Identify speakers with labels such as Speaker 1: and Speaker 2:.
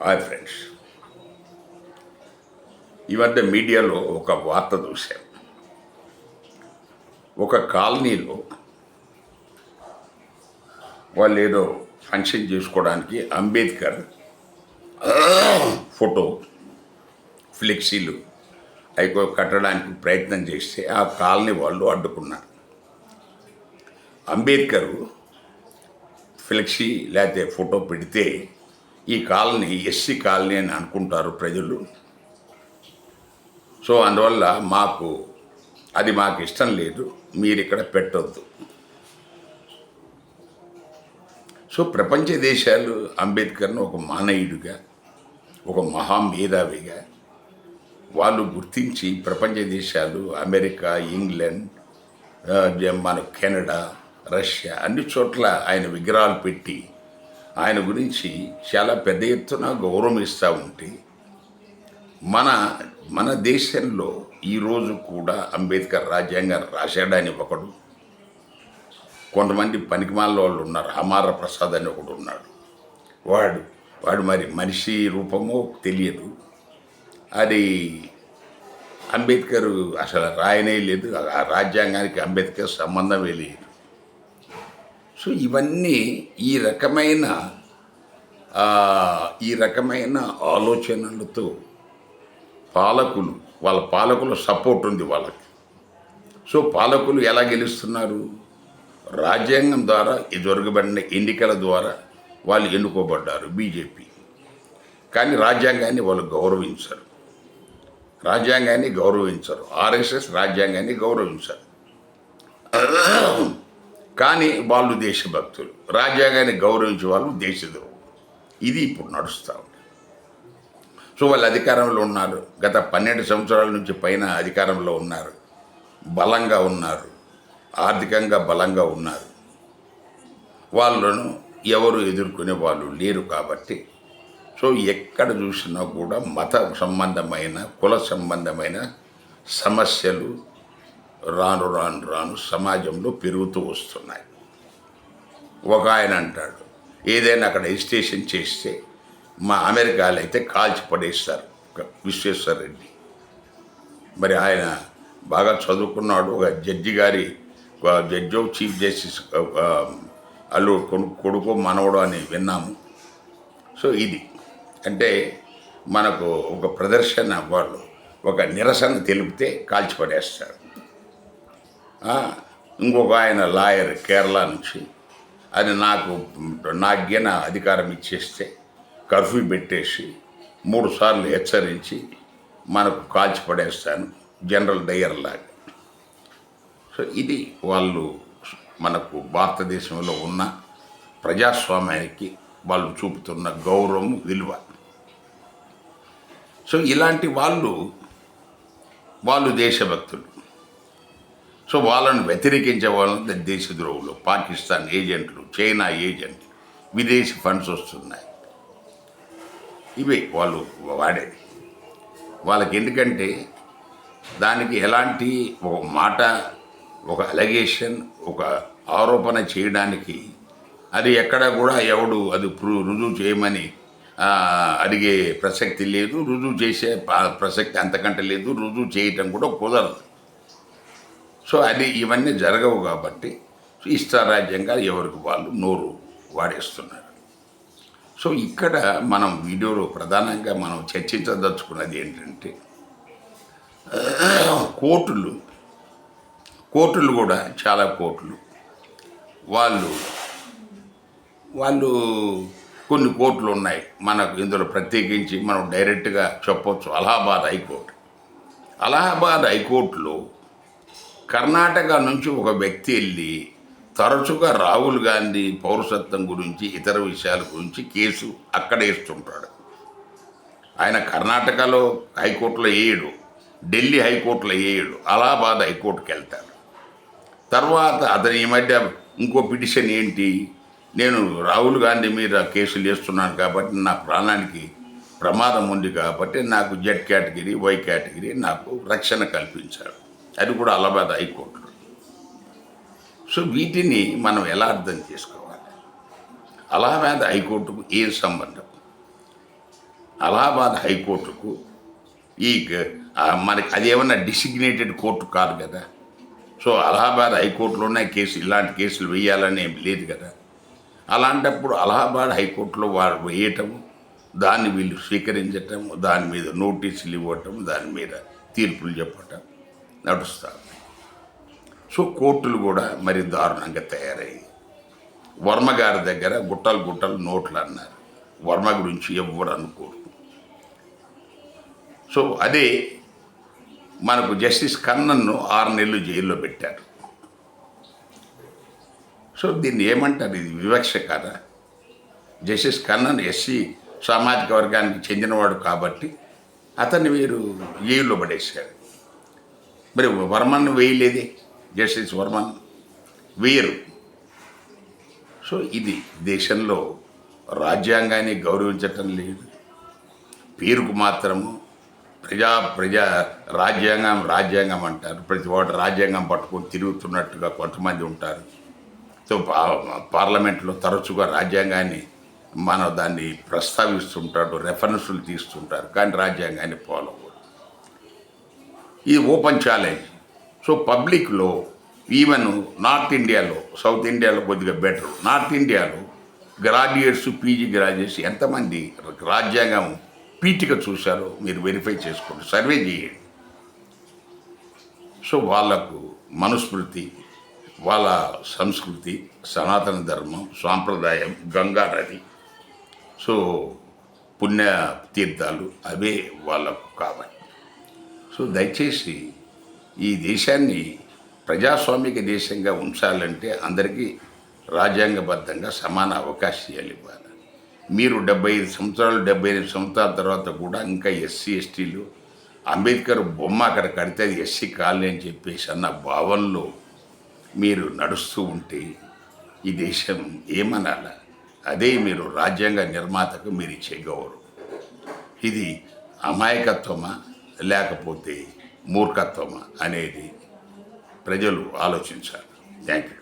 Speaker 1: Hi friends, ఈ మధ్య మీడియాలో ఒక వార్త చూశాను. ఒక కాలనీలో వాళ్ళు ఏదో ఫంక్షన్ చేసుకోవడానికి అంబేద్కర్ ఫోటో ఫ్లెక్సీలు అవి కట్టడానికి ప్రయత్నం చేస్తే ఆ కాలనీ వాళ్ళు అడ్డుకున్నారు. అంబేద్కర్ ఫ్లెక్సీ లేకపోతే ఫోటో పెడితే ఈ కాలనీ ఎస్సీ కాలనీ అని అనుకుంటారు ప్రజలు. సో అందువల్ల మాకు ఇష్టం లేదు, మీరు ఇక్కడ పెట్టొద్దు. సో ప్రపంచ దేశాలు అంబేద్కర్ను ఒక మానవుడిగా, ఒక మహామేధావిగా వాళ్ళు గుర్తించి ప్రపంచ దేశాలు అమెరికా, ఇంగ్లాండ్, మన కెనడా, రష్యా అన్ని చోట్ల ఆయన విగ్రహాలు పెట్టి ఆయన గురించి చాలా పెద్ద ఎత్తున గౌరవం ఇస్తూ ఉంటే మన దేశంలో ఈరోజు కూడా అంబేద్కర్ రాజ్యాంగాన్ని రాశాడని ఒకడు, కొంతమంది పనికిమాల వాళ్ళు ఉన్నారు, అమార ప్రసాద్ అని ఒకడు ఉన్నాడు. వాడు మరి మనిషి రూపమో తెలియదు, అది అంబేద్కర్ అసలు రాయనే లేదు, ఆ రాజ్యాంగానికి అంబేద్కర్ సంబంధమే లేదు. సో ఇవన్నీ ఈ రకమైన ఆలోచనలతో వాళ్ళ పాలకుల సపోర్ట్ ఉంది వాళ్ళకి. సో పాలకులు ఎలా గెలుస్తున్నారు? రాజ్యాంగం ద్వారా జరగబడిన ఎన్నికల ద్వారా వాళ్ళు ఎన్నుకోబడ్డారు, బీజేపీ. కానీ రాజ్యాంగాన్ని వాళ్ళు గౌరవించరు. ఆర్ఎస్ఎస్ రాజ్యాంగాన్ని గౌరవించరు. కానీ వాళ్ళు దేశభక్తులు, రాజ్యాంగాన్ని గౌరవించే వాళ్ళు దేశద్రోహులు. ఇది ఇప్పుడు నడుస్తూ ఉంది. సో వాళ్ళు అధికారంలో ఉన్నారు, గత 12 సంవత్సరాల నుంచి పైన అధికారంలో ఉన్నారు, బలంగా ఉన్నారు, ఆర్థికంగా బలంగా ఉన్నారు. వాళ్ళను ఎవరు ఎదుర్కొనే వాళ్ళు లేరు. కాబట్టి సో ఎక్కడ చూసినా కూడా మత సంబంధమైన, కుల సంబంధమైన సమస్యలు రాను సమాజంలో పెరుగుతూ వస్తున్నాయి. ఒక ఆయన అంటాడు, ఏదైనా అక్కడ రిజిస్ట్రేషన్ చేస్తే మా అమెరికాలో అయితే కాల్చి పడేస్తారు విశ్వేశ్వర రెడ్డి. మరి ఆయన బాగా చదువుకున్నాడు, ఒక జడ్జో చీఫ్ జస్టిస్ అల్లు కొడుకు మనవడు అని విన్నాము. సో ఇది అంటే మనకు ఒక ప్రదర్శన, వాళ్ళు ఒక నిరసన తెలిపితే కాల్చి పడేస్తారు. ఇంకొక ఆయన లాయర్ కేరళ నుంచి, అది నాకేన అధికారం ఇచ్చేస్తే కర్ఫ్యూ పెట్టేసి 3 సార్లు హెచ్చరించి మనకు కాల్చి పడేస్తాను, జనరల్ డయర్ లాగా. సో ఇది వాళ్ళు మనకు భారతదేశంలో ఉన్న ప్రజాస్వామ్యానికి వాళ్ళు చూపుతున్న గౌరవం, విలువ. సో ఇలాంటి వాళ్ళు దేశభక్తులు. సో వాళ్ళను వ్యతిరేకించే వాళ్ళని దేశద్రోహులు, పాకిస్తాన్ ఏజెంట్లు, చైనా ఏజెంట్లు, విదేశీ ఫండ్స్ వస్తున్నాయి. ఇవే వాళ్ళు వాడేది. వాళ్ళకి ఎందుకంటే దానికి ఎలాంటి ఒక మాట, ఒక అలిగేషన్, ఒక ఆరోపణ చేయడానికి అది ఎక్కడ కూడా ఎవడు అది రుజువు చేయమని అడిగే ప్రసక్తి లేదు, రుజువు చేసే ప్రసక్తి అంతకంటే లేదు, రుజువు చేయటం కూడా కుదరదు. సో ఇవన్నీ జరగవు. కాబట్టి ఇష్టారాజ్యంగా ఎవరికి వాళ్ళు నోరు వాడేస్తున్నారు. సో ఇక్కడ మనం వీడియోలో ప్రధానంగా మనం చర్చించదలుచుకున్నది ఏంటంటే, కోర్టులు కూడా చాలా కోర్టులు వాళ్ళు కొన్ని కోర్టులు ఉన్నాయి మనకు. ఇందులో ప్రత్యేకించి మనం డైరెక్ట్గా చెప్పొచ్చు అలహాబాద్ హైకోర్టులో కర్ణాటక నుంచి ఒక వ్యక్తి వెళ్ళి తరచుగా రాహుల్ గాంధీ పౌరసత్వం గురించి, ఇతర విషయాల గురించి కేసు అక్కడ వేస్తుంటాడు. ఆయన కర్ణాటకలో హైకోర్టులో వేయడు, ఢిల్లీ హైకోర్టులో వేయడు, అలహాబాద్ హైకోర్టుకి వెళ్తాడు. తర్వాత అతని ఈ మధ్య ఇంకో పిటిషన్ ఏంటి, నేను రాహుల్ గాంధీ మీద కేసులు వేస్తున్నాను కాబట్టి నా ప్రాణానికి ప్రమాదం ఉంది కాబట్టి నాకు Z కేటగిరీ, Y కేటగిరీ నాకు రక్షణ కల్పించాడు. అది కూడా అలహాబాద్ హైకోర్టులో. సో వీటిని మనం ఎలా అర్థం చేసుకోవాలి? అలహాబాద్ హైకోర్టుకు ఏ సంబంధం? అలహాబాద్ హైకోర్టుకు మనకి అదేమన్నా డిసిగ్నేటెడ్ కోర్టు కాదు కదా. సో అలహాబాద్ హైకోర్టులోనే కేసు ఇలాంటి కేసులు వేయాలని ఏం లేదు కదా. అలాంటప్పుడు అలహాబాద్ హైకోర్టులో వారు వేయటము, దాన్ని వీళ్ళు స్వీకరించటం, దాని మీద నోటీసులు ఇవ్వటం, దాని మీద తీర్పులు చెప్పటం నడుస్తారు. సో కోర్టులు కూడా మరి దారుణంగా తయారయ్యాయి. వర్మ గారి దగ్గర గుట్టలు గుట్టలు నోట్లు అన్నారు. వర్మ గురించి ఎవ్వరు అనుకోరు. సో అదే మనకు జస్టిస్ కన్నన్ను 6 నెలలు జైల్లో పెట్టారు. సో దీన్ని ఏమంటారు? ఇది వివక్ష కదా. జస్టిస్ కన్నన్ ఎస్సీ సామాజిక వర్గానికి చెందినవాడు కాబట్టి అతన్ని మీరు జైల్లో పడేశారు. మరి వర్మను వేయలేదే, జస్టిస్ వర్మన్ వేయరు. సో ఇది దేశంలో రాజ్యాంగాన్ని గౌరవించటం లేదు. పేరుకు మాత్రము ప్రజా రాజ్యాంగం అంటారు. ప్రతి ఒక్కటి రాజ్యాంగం పట్టుకొని తిరుగుతున్నట్టుగా కొంతమంది ఉంటారు. సో పార్లమెంట్లో తరచుగా రాజ్యాంగాన్ని దాన్ని ప్రస్తావిస్తుంటాడు, రెఫరెన్సులు తీస్తుంటారు, కానీ రాజ్యాంగాన్ని ఫాలో అవ్వరు. ఇది ఓపెన్ ఛాలెంజ్. సో పబ్లిక్లో ఈవెన్ నార్త్ ఇండియాలో, సౌత్ ఇండియాలో కొద్దిగా బెటర్, నార్త్ ఇండియాలో గ్రాడ్యుయేట్స్, పీజీ గ్రాడ్యుయేట్స్ ఎంతమంది రాజ్యాంగం పీఠిక చూశారో మీరు వెరిఫై చేసుకోండి, సర్వే చేయండి. సో వాళ్ళకు మనుస్మృతి, వాళ్ళ సంస్కృతి, సనాతన ధర్మం, సాంప్రదాయం, గంగా నది, సో పుణ్య తీర్థాలు అవే వాళ్ళకు కావాలి. సో దయచేసి ఈ దేశాన్ని ప్రజాస్వామిక దేశంగా ఉంచాలంటే అందరికీ రాజ్యాంగబద్ధంగా సమాన అవకాశాలు ఇవ్వాలి. మీరు 75 సంవత్సరాల తర్వాత కూడా ఇంకా ఎస్సీ ఎస్టీలు అంబేద్కర్ బొమ్మ అక్కడ కడితే అది ఎస్సీ కాలనీ అని చెప్పేసి అన్న భావనలో మీరు నడుస్తూ ఉంటే ఈ దేశం ఏమనాల? అదే మీరు రాజ్యాంగ నిర్మాతకు మీరు ఇచ్చే గౌరవం. ఇది అమాయకత్వమా లేకపోతే మూర్ఖత్వమా అనేది ప్రజలు ఆలోచించాలి. Thank you.